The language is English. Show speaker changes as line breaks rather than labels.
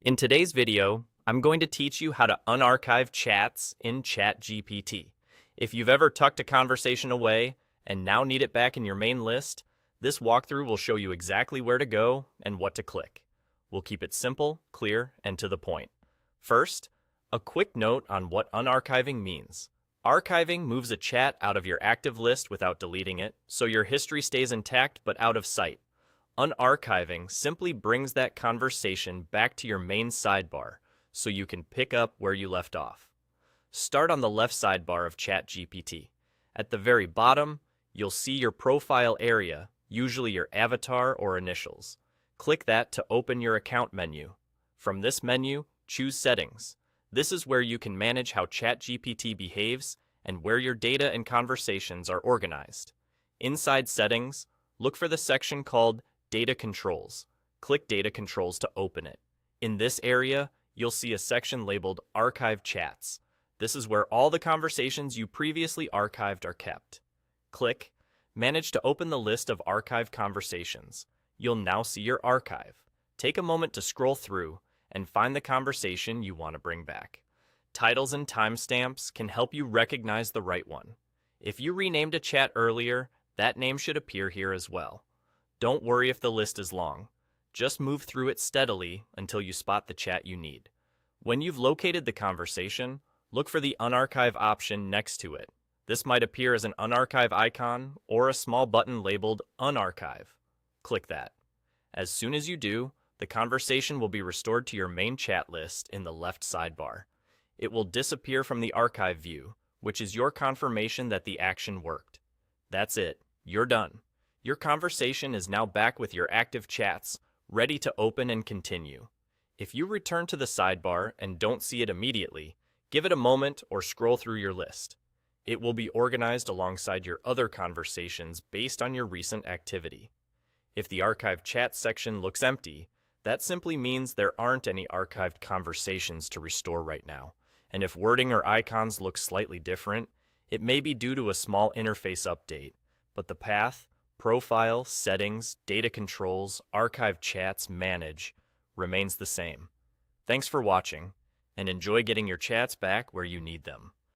In today's video, I'm going to teach you how to unarchive chats in ChatGPT. If you've ever tucked a conversation away and now need it back in your main list, this walkthrough will show you exactly where to go and what to click. We'll keep it simple, clear, and to the point. First, a quick note on what unarchiving means. Archiving moves a chat out of your active list without deleting it, so your history stays intact but out of sight. Unarchiving simply brings that conversation back to your main sidebar so you can pick up where you left off. Start on the left sidebar of ChatGPT. At the very bottom, you'll see your profile area, usually your avatar or initials. Click that to open your account menu. From this menu, choose Settings. This is where you can manage how ChatGPT behaves and where your data and conversations are organized. Inside Settings, look for the section called Data Controls. Click Data Controls to open it. In this area, you'll see a section labeled Archive Chats. This is where all the conversations you previously archived are kept. Click Manage to open the list of archived conversations. You'll now see your archive. Take a moment to scroll through and find the conversation you want to bring back. Titles and timestamps can help you recognize the right one. If you renamed a chat earlier, that name should appear here as well. Don't worry if the list is long. Just move through it steadily until you spot the chat you need. When you've located the conversation, look for the Unarchive option next to it. This might appear as an unarchive icon or a small button labeled Unarchive. Click that. As soon as you do, the conversation will be restored to your main chat list in the left sidebar. It will disappear from the archive view, which is your confirmation that the action worked. That's it. You're done. Your conversation is now back with your active chats, ready to open and continue. If you return to the sidebar and don't see it immediately, give it a moment or scroll through your list. It will be organized alongside your other conversations based on your recent activity. If the archived chat section looks empty, that simply means there aren't any archived conversations to restore right now. And if wording or icons look slightly different, it may be due to a small interface update, but the path, profile, settings, data controls, archive chats, manage remains the same. Thanks for watching, and enjoy getting your chats back where you need them.